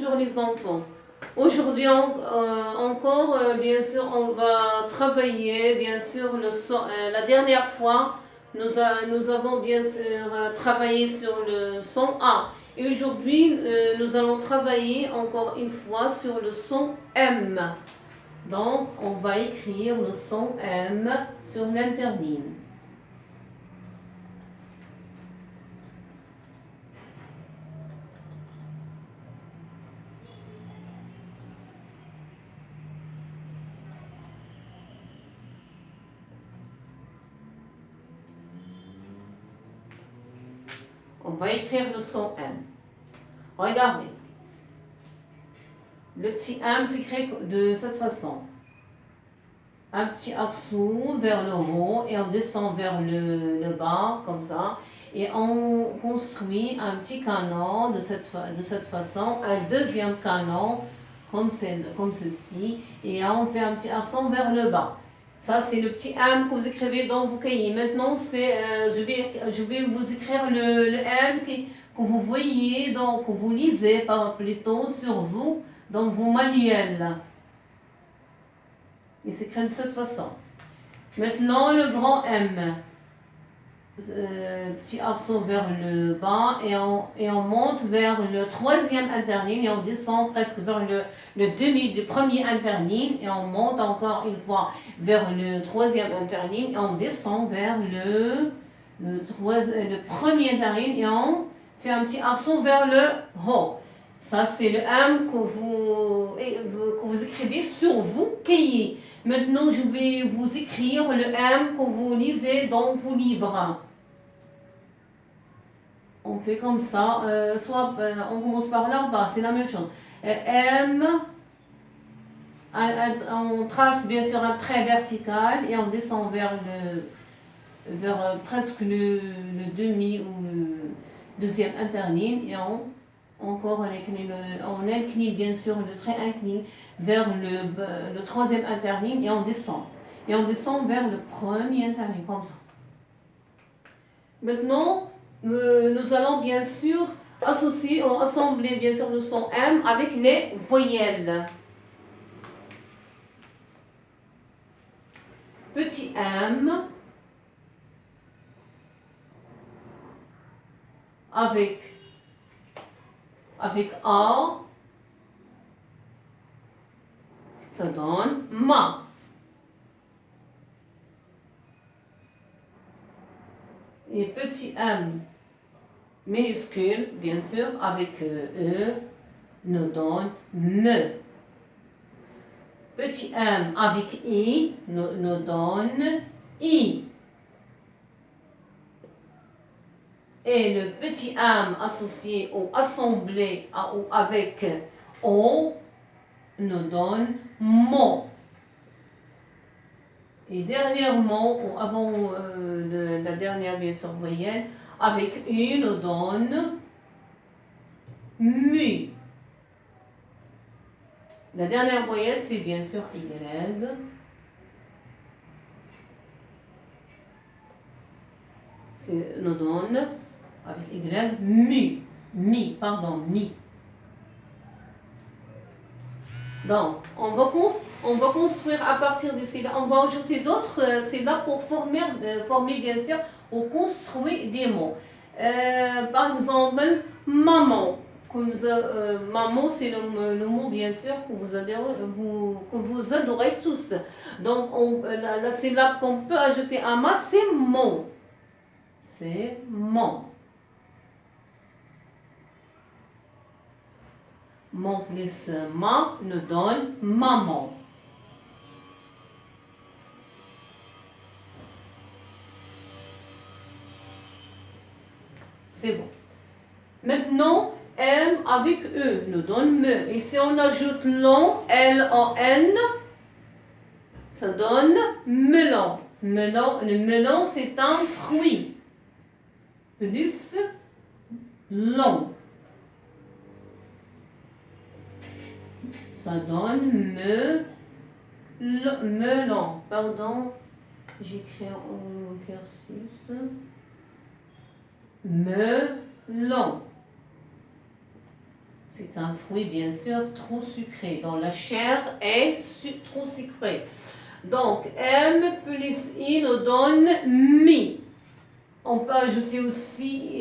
Bonjour les enfants. Aujourd'hui encore, bien sûr, on va travailler, bien sûr, le son. La dernière fois, nous avons bien sûr travaillé sur le son A. Et aujourd'hui, nous allons travailler encore une fois sur le son M. Donc, on va écrire le son M sur l'interligne. On va écrire le son M. Regardez. Le petit M s'écrit de cette façon. Un petit arceau vers le haut et on descend vers le bas, comme ça. Et on construit un petit canon de cette façon, un deuxième canon comme ceci. Et on fait un petit arceau vers le bas. Ça, c'est le petit M que vous écrivez dans vos cahiers. Maintenant, je vais vous écrire le M que vous voyez, donc que vous lisez plutôt sur vous, dans vos manuels. Il s'écrit de cette façon. Maintenant, le grand M. Petit arceau vers le bas et on monte vers le troisième interligne et on descend presque vers le demi du premier interligne et on monte encore une fois vers le troisième interligne et on descend vers le premier interligne et on fait un petit arceau vers le haut. Ça, c'est le M que vous écrivez sur vos cahiers. Maintenant, je vais vous écrire le M que vous lisez dans vos livres. On fait comme ça, on commence par là ou pas, c'est la même chose. M, on trace bien sûr un trait vertical et on descend vers presque le demi ou le deuxième interligne et on incline bien sûr le trait incline vers le troisième interligne et on descend. Et on descend vers le premier interligne, comme ça. Maintenant, nous allons bien sûr assembler bien sûr le son M avec les voyelles. Petit M avec A, ça donne ma. Et petit M minuscule, bien sûr, avec E, nous donne me. Petit M avec I nous donne I. Et le petit M associé ou assemblé avec O nous donne mon. Et dernièrement, ou avant la dernière bien sûr voyelle, avec U nous donne mu. La dernière voyelle, c'est bien sûr Y. Nous donne avec Y mu. Mi. Donc, on va construire à partir de cela, on va ajouter d'autres syllabes pour former bien sûr ou construire des mots. Par exemple, maman. Maman, c'est le mot bien sûr que vous adorez tous. Donc, la syllabe qu'on peut ajouter à ma, c'est mon. C'est mon. Mon plus ma nous donne maman. C'est bon. Maintenant, M avec E nous donne me. Et si on ajoute l'on, L-O-N, ça donne melon. Le melon, c'est un fruit. Plus long. Ça donne melon. Pardon, j'écris en cursive. Melon. C'est un fruit, bien sûr, trop sucré. Donc, la chair est trop sucrée. Donc, M plus I nous donne mi. On peut ajouter aussi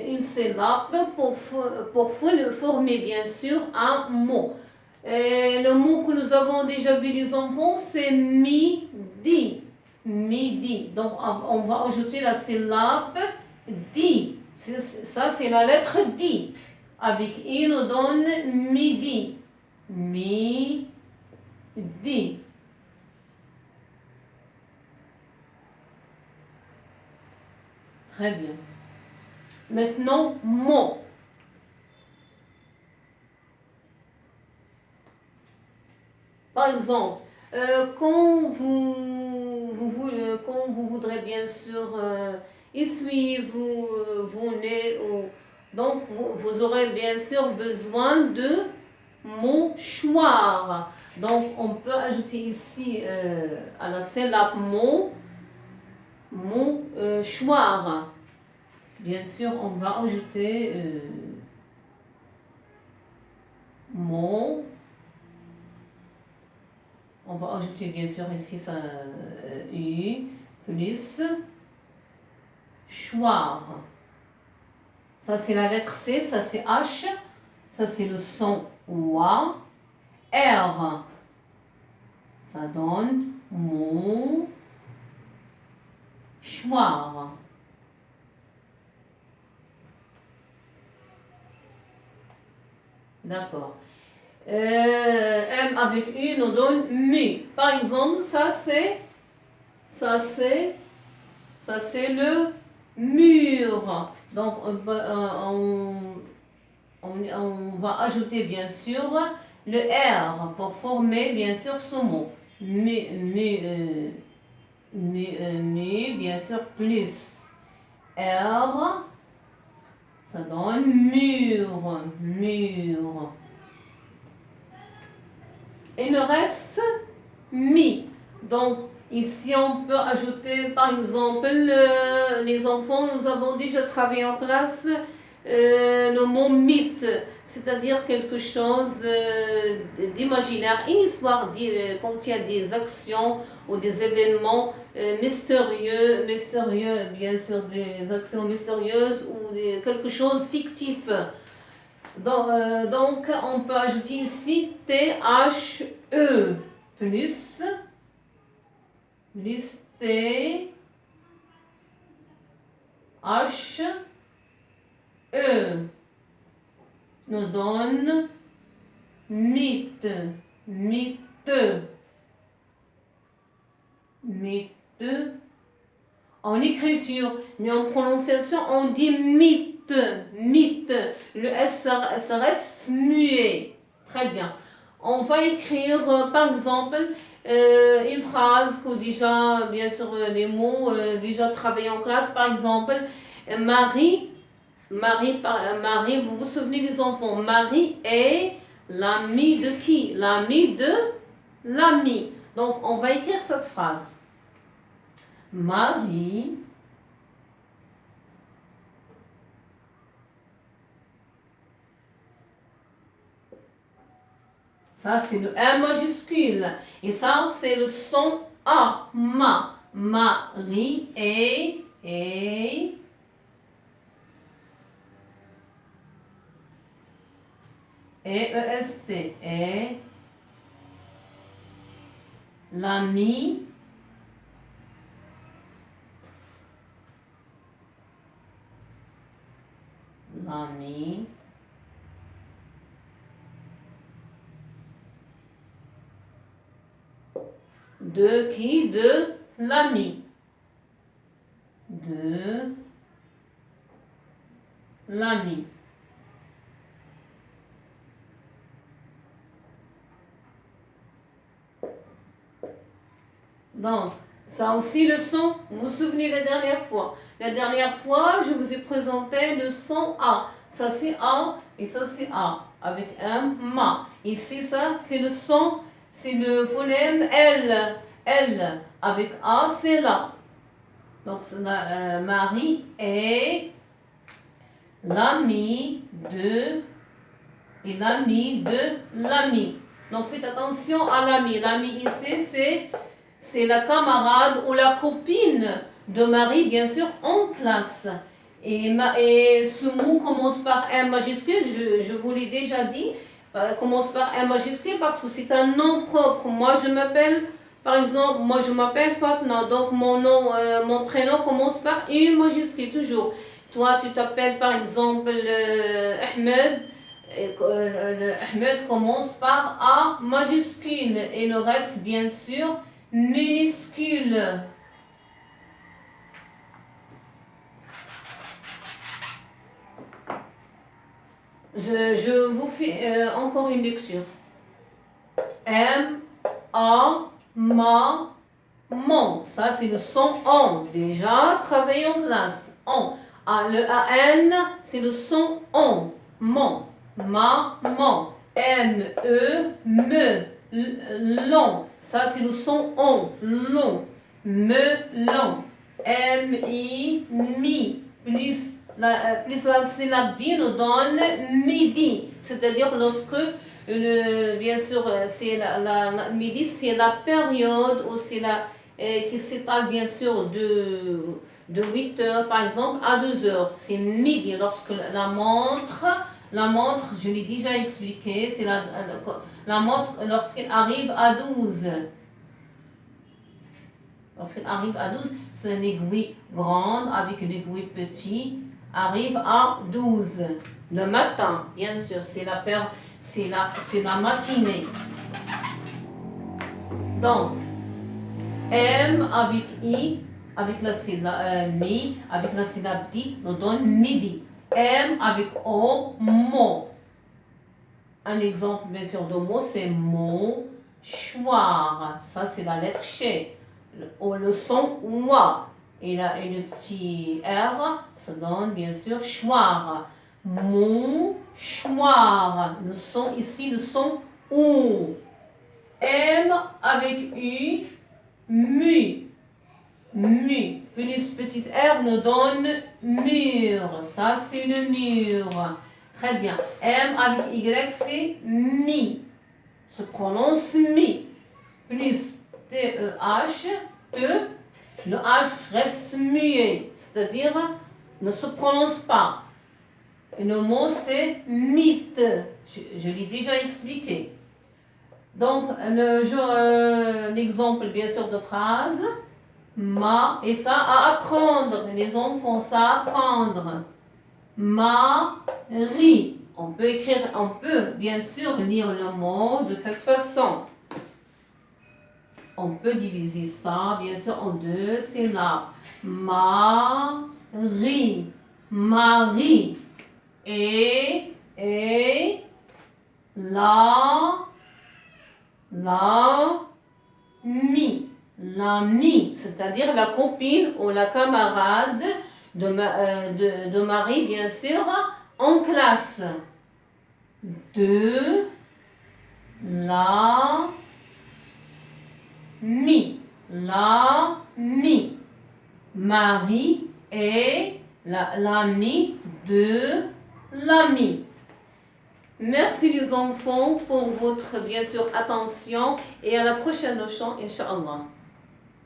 une syllabe pour former, bien sûr, un mot. Le mot que nous avons déjà vu, les enfants, c'est midi. Midi. Donc, on va ajouter la syllabe di. Ça, c'est la lettre di. Avec I, nous donne midi. Midi. Très bien. Maintenant, mot. Par exemple, quand vous voudrez bien sûr essuyer vos nez, donc vous aurez bien sûr besoin de mouchoir. Donc on peut ajouter ici à la syllabe mouchoir. Bien sûr, on va ajouter mot. On va ajouter bien sûr ici ça, U plus choir. Ça c'est la lettre C, ça c'est H, ça c'est le son OA, R. Ça donne mouchoir. D'accord. M avec U nous donne mu. Par exemple, ça c'est le mur. Donc on va ajouter bien sûr le R pour former bien sûr ce mot. Bien sûr plus R, ça donne mur. Il nous reste mi. Donc, ici, on peut ajouter, par exemple, les enfants, nous avons déjà travaillé en classe le mot mythe, c'est-à-dire quelque chose d'imaginaire. Une histoire contient des actions ou des événements mystérieux, bien sûr, des actions mystérieuses ou quelque chose fictif. Donc, on peut ajouter ici THE plus T H E nous donne mythe. En écriture, mais en prononciation, on dit mythe. Le S reste muet. Très bien. On va écrire, par exemple, une phrase que déjà, bien sûr, les mots déjà travaillés en classe. Par exemple, Marie, vous vous souvenez les enfants, Marie est l'amie de qui? L'amie de l'ami. Donc, on va écrire cette phrase. Marie ça c'est le M majuscule et ça c'est le son A. Marie est EST est l'ami de qui? De l'ami. De l'ami. Donc, ça aussi le son, vous vous souvenez la dernière fois. La dernière fois, je vous ai présenté le son A. Ça c'est A et ça c'est A avec un ma. Ici, ça c'est le son, c'est le phonème L. Avec A, c'est là. Donc, Marie est l'amie de et l'ami de l'ami. Donc faites attention à l'ami. L'ami ici, c'est la camarade ou la copine de Marie, bien sûr, en classe. Et ce mot commence par M majuscule, je vous l'ai déjà dit, commence par M majuscule parce que c'est un nom propre. Moi, je m'appelle, par exemple, je m'appelle Fatna, donc mon prénom commence par U majuscule, toujours. Toi, tu t'appelles, par exemple, Ahmed. Ahmed commence par A majuscule et le reste, bien sûr, minuscule. Je vous fais encore une lecture. M, A, ma, mon. Ça, c'est le son on. Déjà, travaillez en classe. On. Le AN, c'est le son on. Mon. Ma, mon. M, E, me. Long. Ça, c'est le son on. Long. Me, long. M, I, mi. Plus la syllabe di nous donne midi. C'est-à-dire lorsque, bien sûr, c'est midi, c'est la période ou c'est qui s'étale bien sûr de 8 heures par exemple à 2 heures. C'est midi lorsque la montre, je l'ai déjà expliqué, c'est la montre lorsqu'elle arrive à 12. Lorsqu'elle arrive à 12, c'est une aiguille grande avec une aiguille petite, arrive à 12. Le matin, bien sûr, c'est la matinée. Donc, M avec I, avec la syllabe mi, avec la syllabe di, nous donne midi. M avec O, mo. Un exemple, bien sûr, de mot, c'est mouchoir. Ça, c'est la lettre Ch. Le son moi. Et le petit R, ça donne, bien sûr, choir. Mouchoir. Le son ici, le son OU. M avec U, mu. Mu. Plus petite R nous donne mur. Ça, c'est le mur. Très bien. M avec Y, c'est mi. Se prononce mi. Plus T-E-H, E. Le H reste muet. C'est-à-dire, ne se prononce pas. Et le mot, c'est mythe. Je l'ai déjà expliqué. Donc, l'exemple, bien sûr, de phrase. Et ça à apprendre. Les enfants, ça à apprendre. Marie. On peut bien sûr lire le mot de cette façon. On peut diviser ça, bien sûr, en 2 syllabes. Marie. Marie. Et l'ami, c'est-à-dire la copine ou la camarade de Marie, bien sûr, en classe. De l'ami. Marie est l'ami de l'ami. Merci les enfants pour votre, bien sûr, attention et à la prochaine leçon, Inch'Allah.